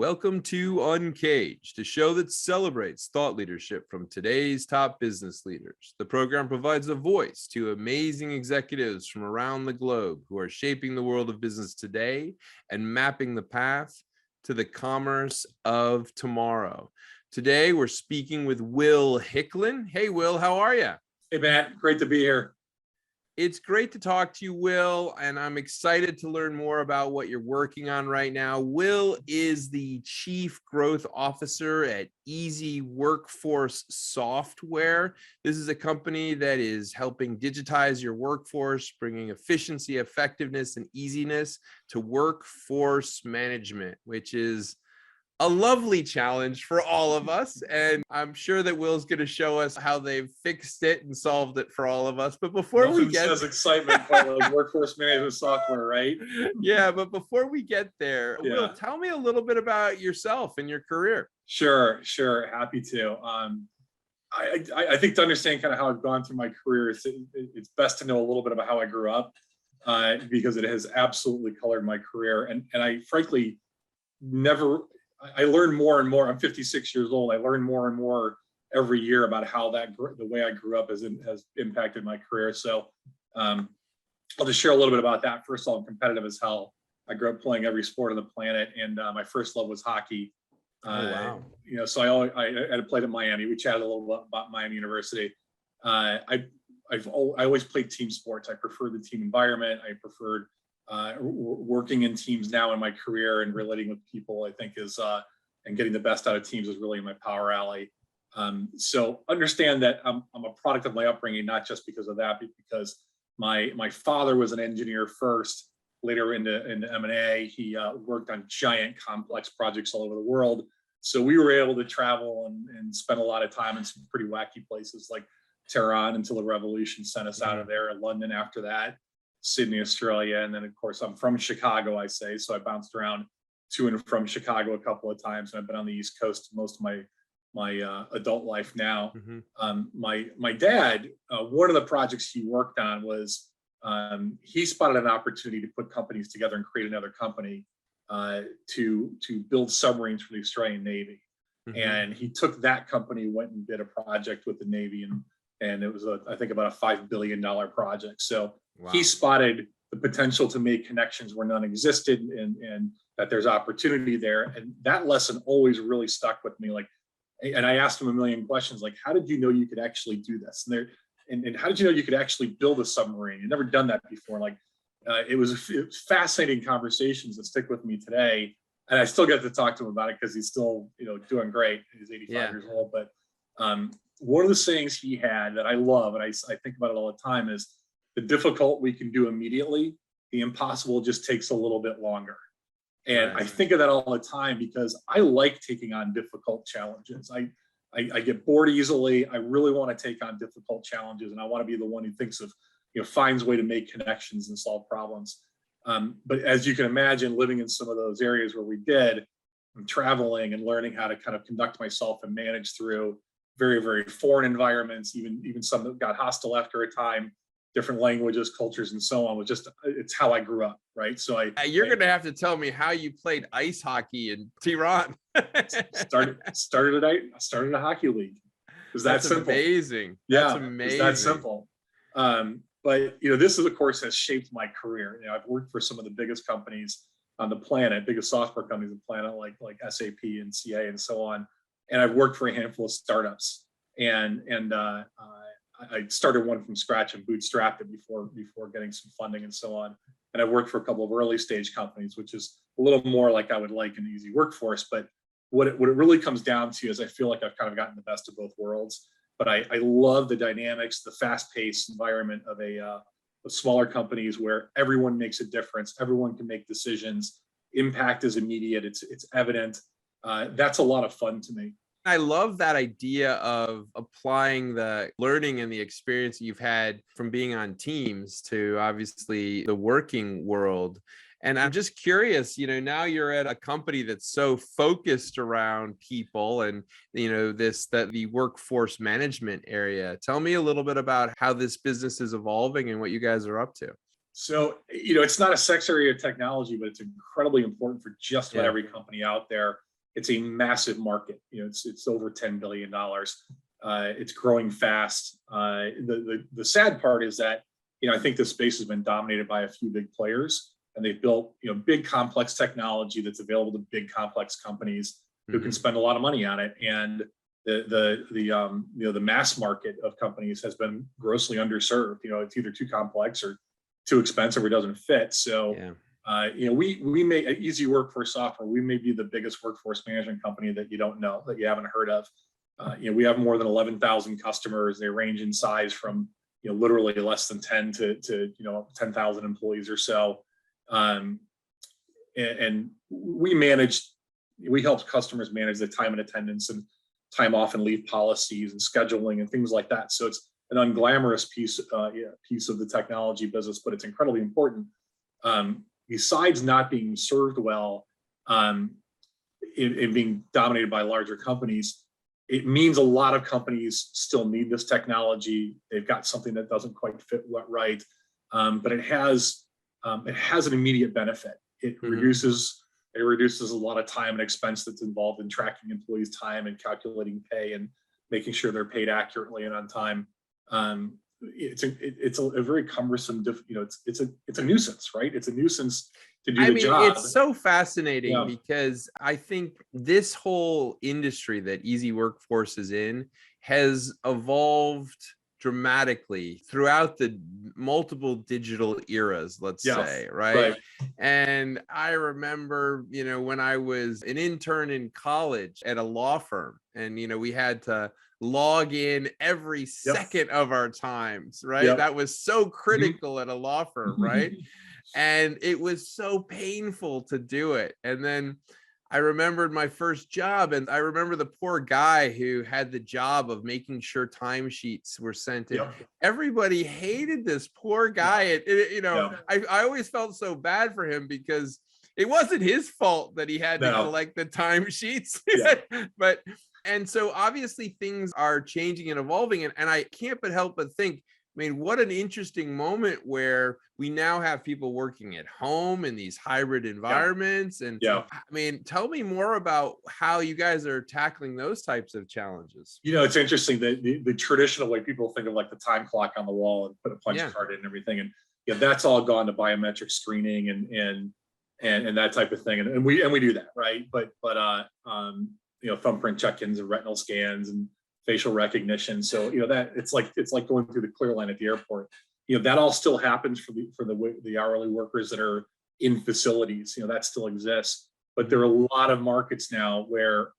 Welcome to UNCAGED, a show that celebrates thought leadership from today's top business leaders. The program provides a voice to amazing executives from around the globe who are shaping the world of business today and mapping the path to the commerce of tomorrow. Today, we're speaking with Will Hicklen. Hey, Will, how are you? Hey, Matt. Great to be here. It's great to talk to you, Will, and I'm excited to learn more about what you're working on right now. Will is the Chief Growth Officer at EasyWorkforce Software. This is a company that is helping digitize your workforce, bringing efficiency, effectiveness, and easiness to workforce management, which is a lovely challenge for all of us. And I'm sure that Will's going to show us how they've fixed it and solved it for all of us. But before we get says excitement quite like workforce management software, right? Yeah, but before we get there, Will, tell me a little bit about yourself and your career. Sure. Happy to. I think to understand kind of how I've gone through my career, it's best to know a little bit about how I grew up, because it has absolutely colored my career. And I frankly I learn more and more. I'm 56 years old. I learn more and more every year about how the way I grew up has impacted my career. So I'll just share a little bit about that. First of all, I'm competitive as hell. I grew up playing every sport on the planet, and my first love was hockey. Wow. So I had played at Miami. We chatted a little bit about Miami University. I always played team sports. I prefer the team environment. I preferred working in teams now in my career, and relating with people, I think is and getting the best out of teams is really in my power alley. So understand that I'm a product of my upbringing, not just because of that, but because my father was an engineer first, later into M&A. He worked on giant complex projects all over the world. So we were able to travel and spend a lot of time in some pretty wacky places like Tehran until the revolution sent us out of there, London after that, Sydney, Australia. And then of course I'm from Chicago, so I bounced around to and from Chicago a couple of times, and I've been on the East Coast most of my adult life now. My dad, one of the projects he worked on was he spotted an opportunity to put companies together and create another company to build submarines for the Australian Navy. And he took that company, went and did a project with the Navy, and it was I think about a $5 billion project. So wow. He spotted the potential to make connections where none existed, and that there's opportunity there. And that lesson always really stuck with me. And I asked him a million questions, like, how did you know you could actually do this? And how did you know you could actually build a submarine? You've never done that before. It was fascinating conversations that stick with me today. And I still get to talk to him about it because he's still, doing great. He's 85 years old. But one of the sayings he had that I love, and I think about it all the time, is the difficult we can do immediately, the impossible just takes a little bit longer. And I think of that all the time because I like taking on difficult challenges. I get bored easily. I really want to take on difficult challenges, and I want to be the one who thinks of, finds a way to make connections and solve problems. But as you can imagine, living in some of those areas where we did, I'm traveling and learning how to kind of conduct myself and manage through very, very foreign environments, even some that got hostile after a time, different languages, cultures, and so on. It's how I grew up, right? So you're going to have to tell me how you played ice hockey in Tehran. started a hockey league. That's simple. Amazing. Yeah, that's amazing. It's that simple. But this is, of course, has shaped my career. I've worked for some of the biggest companies on the planet, biggest software companies on the planet, like SAP and CA and so on. And I've worked for a handful of startups, and I started one from scratch and bootstrapped it before getting some funding and so on. And I've worked for a couple of early stage companies, which is a little more like I would like in EasyWorkforce. But what it really comes down to is I feel like I've kind of gotten the best of both worlds. But I love the dynamics, the fast-paced environment of of smaller companies where everyone makes a difference, everyone can make decisions, impact is immediate, it's evident. That's a lot of fun to me. I love that idea of applying the learning and the experience that you've had from being on teams to obviously the working world. And I'm just curious, now you're at a company that's so focused around people and, the workforce management area. Tell me a little bit about how this business is evolving and what you guys are up to. So, it's not a sex area of technology, but it's incredibly important for just about every company out there. it's a massive market. It's over $10 billion. It's growing fast. The sad part is that, I think this space has been dominated by a few big players, and they've built, big complex technology that's available to big complex companies who can spend a lot of money on it. And the mass market of companies has been grossly underserved. It's either too complex or too expensive or doesn't fit. So, we may at EasyWorkforce Software, we may be the biggest workforce management company that you don't know, that you haven't heard of. We have more than 11,000 customers. They range in size from literally less than 10 to 10,000 employees or so. And we help customers manage the time and attendance and time off and leave policies and scheduling and things like that. So it's an unglamorous piece of the technology business, but it's incredibly important. Besides not being served well, and being dominated by larger companies, it means a lot of companies still need this technology. They've got something that doesn't quite fit right, but it has an immediate benefit. It reduces a lot of time and expense that's involved in tracking employees' time and calculating pay and making sure they're paid accurately and on time. It's a very cumbersome, it's a nuisance, right? It's a nuisance to do the job. It's so fascinating because I think this whole industry that EasyWorkforce is in has evolved dramatically throughout the multiple digital eras, let's say, right? And I remember, when I was an intern in college at a law firm, and we had to log in every second of our times, right? That was so critical at a law firm, right? And it was so painful to do it. And then I remembered my first job, and I remember the poor guy who had the job of making sure timesheets were sent in. Everybody hated this poor guy. I always felt so bad for him because it wasn't his fault that he had to collect the timesheets. And so obviously things are changing and evolving, and I can't but help but think, what an interesting moment where we now have people working at home in these hybrid environments. And tell me more about how you guys are tackling those types of challenges. It's interesting that the traditional way people think of like the time clock on the wall and put a punch card in and everything. And that's all gone to biometric screening and that type of thing. And we do that, right? But thumbprint check-ins and retinal scans and facial recognition. So that it's like going through the clear line at the airport. That all still happens for the hourly workers that are in facilities. That still exists. But there are a lot of markets now where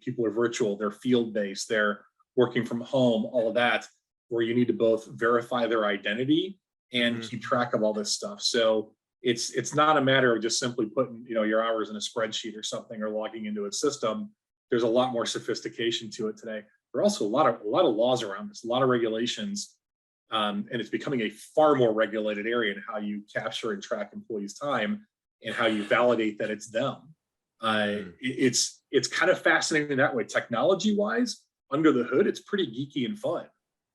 people are virtual, they're field-based, they're working from home, all of that, where you need to both verify their identity and keep track of all this stuff. So it's not a matter of just simply putting your hours in a spreadsheet or something or logging into a system. There's a lot more sophistication to it today. There are also a lot of laws around this, a lot of regulations, and it's becoming a far more regulated area in how you capture and track employees' time and how you validate that it's them. It's kind of fascinating that way. Technology-wise, under the hood, it's pretty geeky and fun.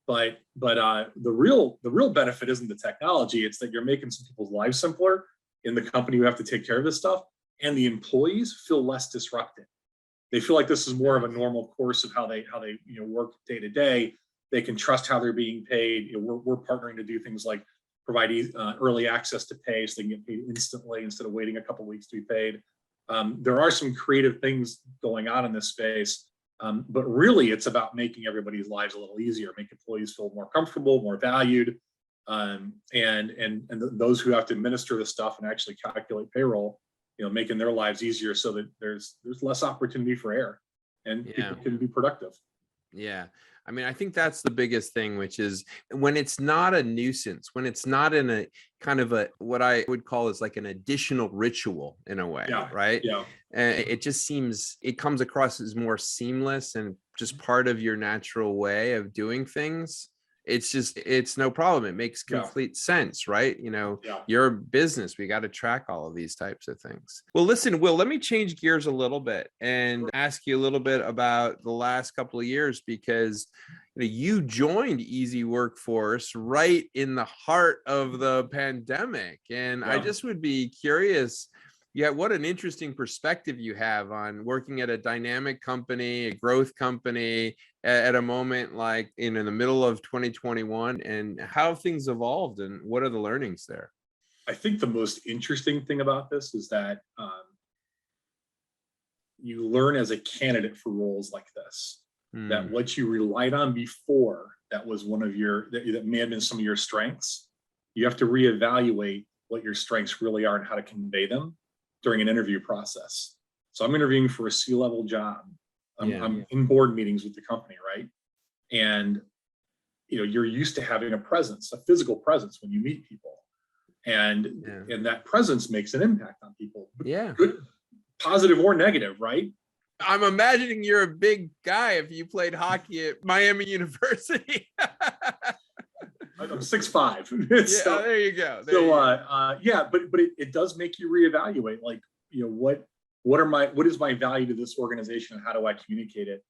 But the real benefit isn't the technology; it's that you're making some people's lives simpler in the company who have to take care of this stuff, and the employees feel less disrupted. They feel like this is more of a normal course of how they work day to day. They can trust how they're being paid. We're partnering to do things like provide early access to pay so they can get paid instantly instead of waiting a couple of weeks to be paid. There are some creative things going on in this space, but really it's about making everybody's lives a little easier, make employees feel more comfortable, more valued, and those who have to administer this stuff and actually calculate payroll, making their lives easier so that there's less opportunity for error and people can be productive. Yeah. I think that's the biggest thing, which is when it's not a nuisance, when it's not in a kind of what I would call is like an additional ritual in a way, right? Yeah. And it just it comes across as more seamless and just part of your natural way of doing things. It's no problem. It makes complete sense, right? You're a business. We got to track all of these types of things. Well, listen, Will, let me change gears a little bit and ask you a little bit about the last couple of years, because you joined EasyWorkforce right in the heart of the pandemic. And I just would be curious, Yeah, what an interesting perspective you have on working at a dynamic company, a growth company at a moment like in the middle of 2021, and how have things evolved and what are the learnings there? I think the most interesting thing about this is that you learn as a candidate for roles like this, that Hmm. what you relied on before, that was one of your, that may have been some of your strengths, you have to reevaluate what your strengths really are and how to convey them during an interview process. So I'm interviewing for a C-level job. Yeah. I'm in board meetings with the company, right? And you're used to having a presence, a physical presence when you meet people, and Yeah. and that presence makes an impact on people, Yeah. good, positive or negative, right? I'm imagining you're a big guy if you played hockey at Miami University. I'm 6'5". Yeah, So there you go. There so you go. yeah, but it does make you reevaluate, like, what is my value to this organization and how do I communicate it?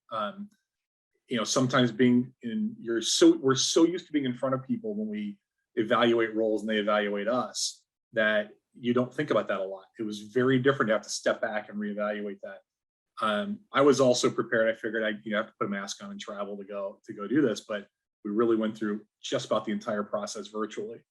Sometimes we're so used to being in front of people when we evaluate roles and they evaluate us, that you don't think about that a lot. It was very different to have to step back and reevaluate that. I was also prepared. I figured I'd have to put a mask on and travel to go do this, but we really went through just about the entire process virtually.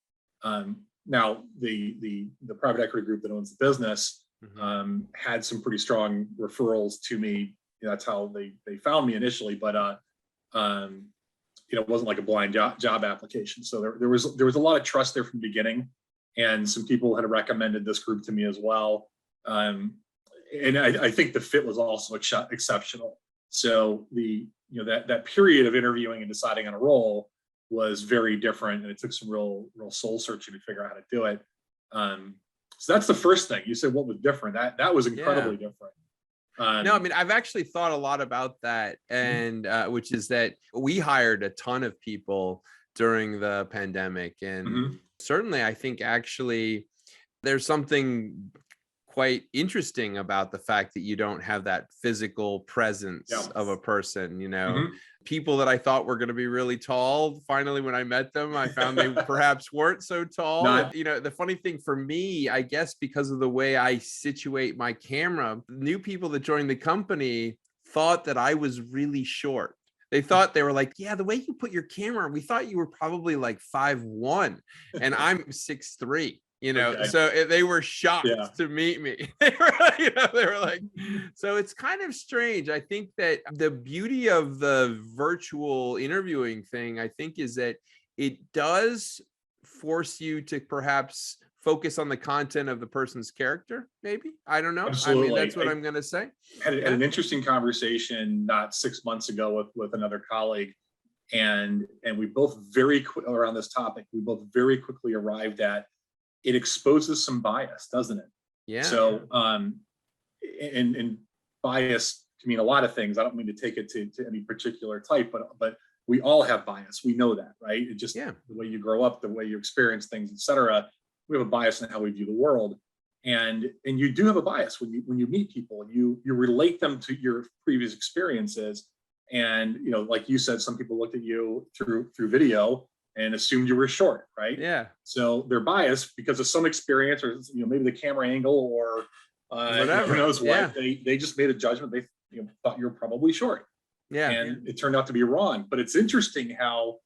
Now, the private equity group that owns the business Mhm. had some pretty strong referrals to me. That's how they found me initially, but it wasn't like a blind job application. So there was a lot of trust there from the beginning, and some people had recommended this group to me as well. And I think the fit was also exceptional. So that period of interviewing and deciding on a role was very different, and it took some real soul searching to figure out how to do it. So that's the first thing. You said what was different. That was Yeah. incredibly different. No, I mean, I've actually thought a lot about that, Mhm. and which is that we hired a ton of people during the pandemic, and Mhm. certainly I think actually there's something quite interesting about the fact that you don't have that physical presence Yeah. of a person, Mhm. people that I thought were going to be really tall. Finally, when I met them, I found they perhaps weren't so tall. And, Not. the funny thing for me, I guess, because of the way I situate my camera, new people that joined the company thought that I was really short. They were like, yeah, the way you put your camera, we thought you were probably like 5'1", and I'm 6'3". Okay. So they were shocked Yeah. to meet me. They were like, so it's kind of strange. I think that the beauty of the virtual interviewing thing, I think, is that it does force you to perhaps focus on the content of the person's character, maybe. I don't know. I mean, Absolutely. that's what I'm going to say. Had Yeah. an interesting conversation not 6 months ago with another colleague, and we both around this topic. We both very quickly arrived at, it exposes some bias, doesn't it? Yeah. So, and bias can mean a lot of things. I don't mean to take it to any particular type, but we all have bias. We know that, right? It just, Yeah. the way you grow up, the way you experience things, etc. We have a bias in how we view the world, and you do have a bias when you meet people. You relate them to your previous experiences, and like you said, some people looked at you through video and assumed you were short, right? Yeah. So they're biased because of some experience, or maybe the camera angle, or who Whatever. knows Yeah. what. They just made a judgment. They thought you were probably short, Yeah. and it turned out to be wrong. But it's interesting how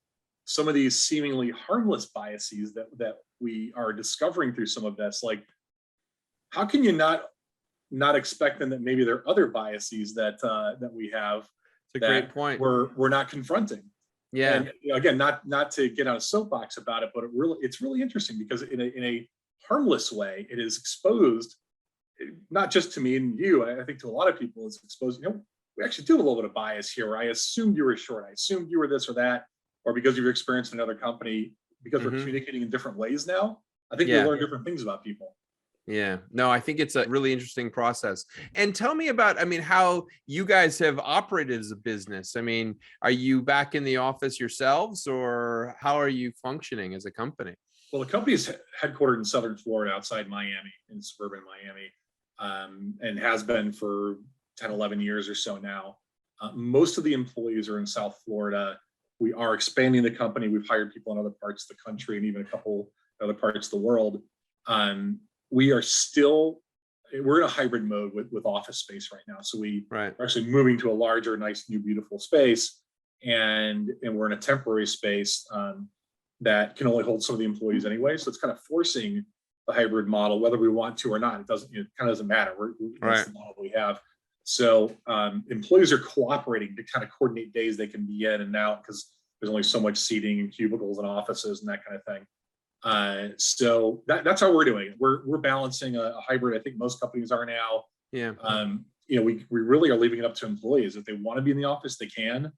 some of these seemingly harmless biases that we are discovering through some of this, like, how can you not expect them that maybe there are other biases that we have It's a great that point. we're not confronting? Yeah. And again, not to get on a soapbox about it, but it's really interesting because in a harmless way, it is exposed, not just to me and you. I think to a lot of people, it's exposed. We actually do have a little bit of bias here. I assumed you were short. I assumed you were this or that, or because of your experience in another company. Because we're Hmm. communicating in different ways now, I think we Yeah. learn different things about people. Yeah. No, I think it's a really interesting process. And tell me about, I mean, how you guys have operated as a business. I mean, are you back in the office yourselves, or how are you functioning as a company? Well, the company is headquartered in Southern Florida, outside Miami, in suburban Miami, and has been for 10, 11 years or so now. Most of the employees are in South Florida. We are expanding the company. We've hired people in other parts of the country and even a couple other parts of the world. We are still we're in a hybrid mode with office space right now. So we Right. are actually moving to a larger, nice, new, beautiful space, and we're in a temporary space that can only hold some of the employees anyway. So it's kind of forcing the hybrid model, whether we want to or not. It kind of doesn't matter. That's the model we have. So employees are cooperating to kind of coordinate days they can be in and out, because there's only so much seating and cubicles and offices and that kind of thing. So that's how we're doing it. We're balancing a hybrid. I think most companies are now. Yeah. We really are leaving it up to employees. If they want to be in the office, they can.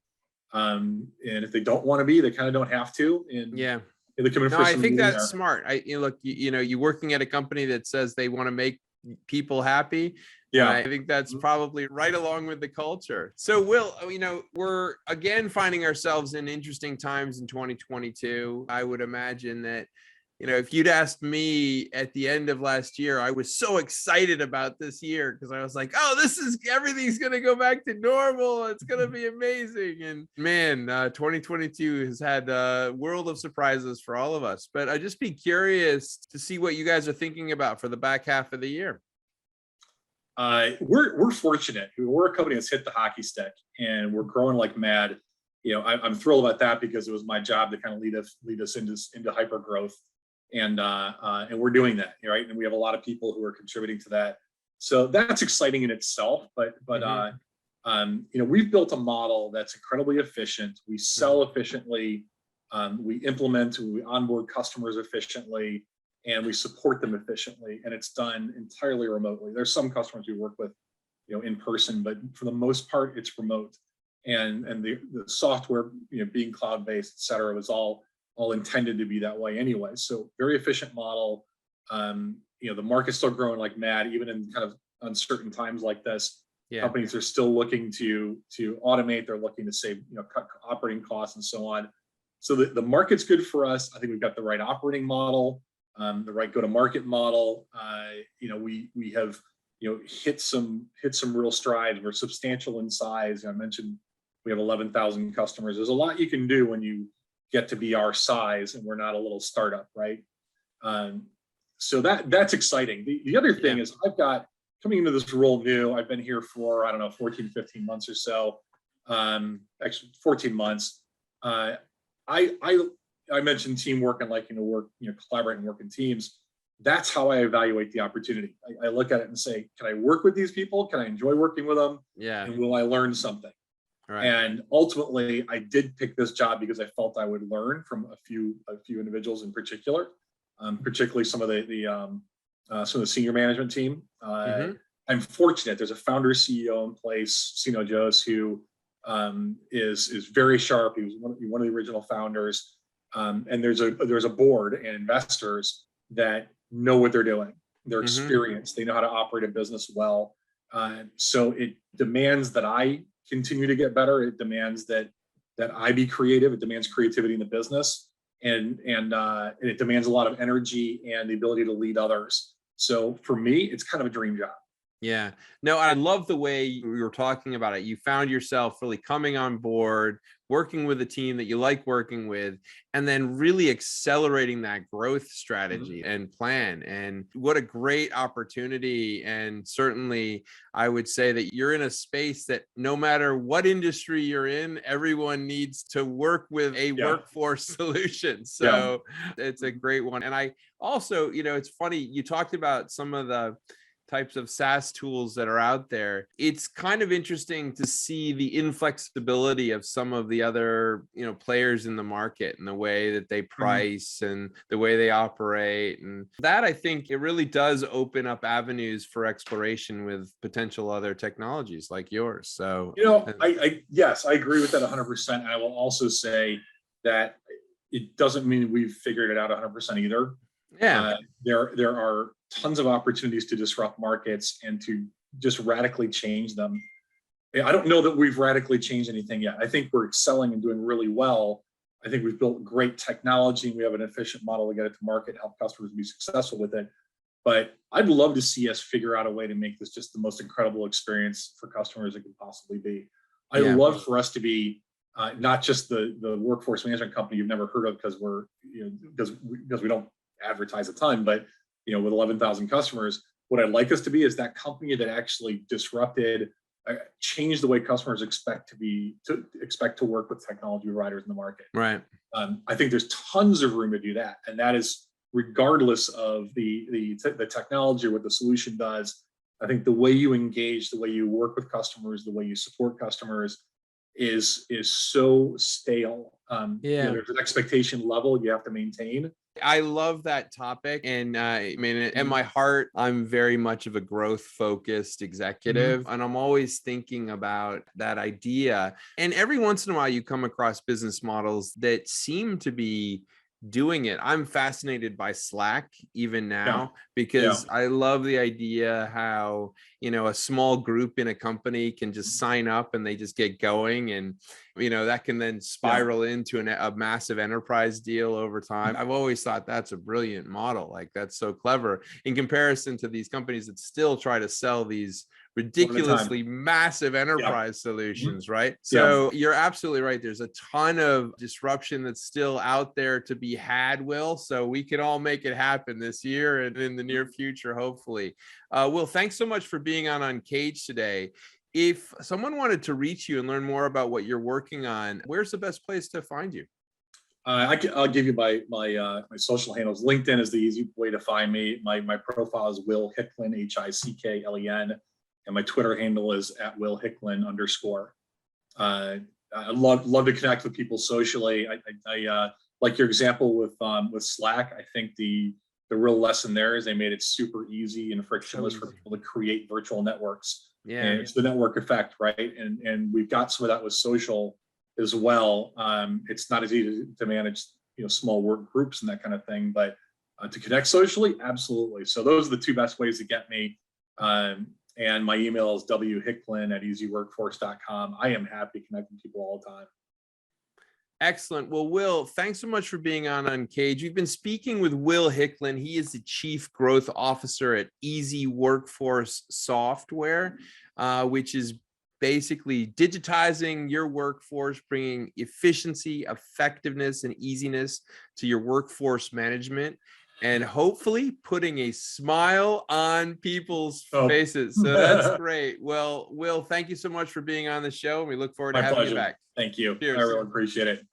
And if they don't want to be, they kind of don't have to. And Yeah. they come in No, for I some think meeting that's smart. You're working at a company that says they want to make people happy. Yeah. And I think that's probably right along with the culture. So Will, we're again finding ourselves in interesting times in 2022. I would imagine that, if you'd asked me at the end of last year, I was so excited about this year because I was like, oh, everything's going to go back to normal. It's going to be amazing. And man, 2022 has had a world of surprises for all of us. But I'd just be curious to see what you guys are thinking about for the back half of the year. We're fortunate. We're a company that's hit the hockey stick, and we're growing like mad. I'm thrilled about that because it was my job to kind of lead us into hyper growth. And we're doing that, right? And we have a lot of people who are contributing to that. So that's exciting in itself. But we've built a model that's incredibly efficient. We sell efficiently, we implement, we onboard customers efficiently, and we support them efficiently. And it's done entirely remotely. There's some customers we work with, in person, but for the most part, it's remote. And the software, being cloud-based, et cetera, was all intended to be that way anyway. So very efficient model. The market's still growing like mad, even in kind of uncertain times like this. Yeah. Companies are still looking to automate. They're looking to save, cut operating costs and so on. So the market's good for us. I think we've got the right operating model, the right go-to-market model. We have hit some real strides. We're substantial in size. I mentioned we have 11,000 customers. There's a lot you can do when you get to be our size, and we're not a little startup, right? So that's exciting. The other thing is I've got, coming into this role new, I've been here for, 14, 15 months or so, actually 14 months. I mentioned teamwork and liking to work, collaborate and work in teams. That's how I evaluate the opportunity. I look at it and say, can I work with these people? Can I enjoy working with them? Yeah. And will I learn something? Right. And ultimately, I did pick this job because I felt I would learn from a few individuals in particular, particularly some of the senior management team. I'm fortunate. There's a founder CEO in place, Sino Jose, who is very sharp. He was one of the original founders, and there's a board and investors that know what they're doing. They're experienced. They know how to operate a business well. So it demands that I continue to get better. It demands that I be creative. It demands creativity in the business, and it demands a lot of energy and the ability to lead others. So for me, it's kind of a dream job. Yeah, no, I love the way you were talking about it. You found yourself really coming on board, working with a team that you like working with, and then really accelerating that growth strategy and plan. And what a great opportunity. And certainly I would say that you're in a space that no matter what industry you're in, everyone needs to work with a workforce solution. So it's a great one. And I also, it's funny, you talked about some of the types of SaaS tools that are out there. It's kind of interesting to see the inflexibility of some of the other, players in the market and the way that they price and the way they operate. And that, I think, it really does open up avenues for exploration with potential other technologies like yours. So, yes, I agree with that 100%. And I will also say that it doesn't mean we've figured it out 100% either. Yeah, there are tons of opportunities to disrupt markets and to just radically change them. I don't know that we've radically changed anything yet. I think we're excelling and doing really well. I think we've built great technology and we have an efficient model to get it to market, help customers be successful with it. But I'd love to see us figure out a way to make this just the most incredible experience for customers it could possibly be. I'd love for us to be not just the workforce management company you've never heard of because we don't advertise a ton, but with 11,000 customers, what I'd like us to be is that company that actually disrupted, changed the way customers expect to work with technology providers in the market. Right. I think there's tons of room to do that, and that is regardless of the technology or what the solution does. I think the way you engage, the way you work with customers, the way you support customers is so stale. There's an expectation level you have to maintain. I love that topic. And I mean, in my heart, I'm very much of a growth focused executive. And I'm always thinking about that idea. And every once in a while, you come across business models that seem to be doing it. I'm fascinated by Slack even now, because I love the idea how, a small group in a company can just sign up and they just get going, and that can then spiral into a massive enterprise deal over time. I've always thought that's a brilliant model. Like, that's so clever in comparison to these companies that still try to sell these ridiculously massive enterprise solutions, right? So you're absolutely right. There's a ton of disruption that's still out there to be had, Will. So we can all make it happen this year and in the near future, hopefully. Will, thanks so much for being on UNCAGED today. If someone wanted to reach you and learn more about what you're working on, where's the best place to find you? I'll give you my social handles. LinkedIn is the easy way to find me. My profile is Will Hicklen, Hicklen, and my Twitter handle is @WillHicklen_. I love to connect with people socially. I like your example with Slack. I think the real lesson there is they made it super easy and frictionless for people to create virtual networks. And it's the network effect, right? And we've got some of that with social as well. It's not as easy to manage, small work groups and that kind of thing, but to connect socially, absolutely. So those are the two best ways to get me. And my email is whicklen@easyworkforce.com. I am happy connecting people all the time. Excellent. Well, Will, thanks so much for being on UNCAGED. We've been speaking with Will Hicklen. He is the Chief Growth Officer at EasyWorkforce Software, which is basically digitizing your workforce, bringing efficiency, effectiveness, and easiness to your workforce management, and hopefully putting a smile on people's faces. So that's great. Well, Will, thank you so much for being on the show, and we look forward to having you back. Thank you. Cheers. I really appreciate it.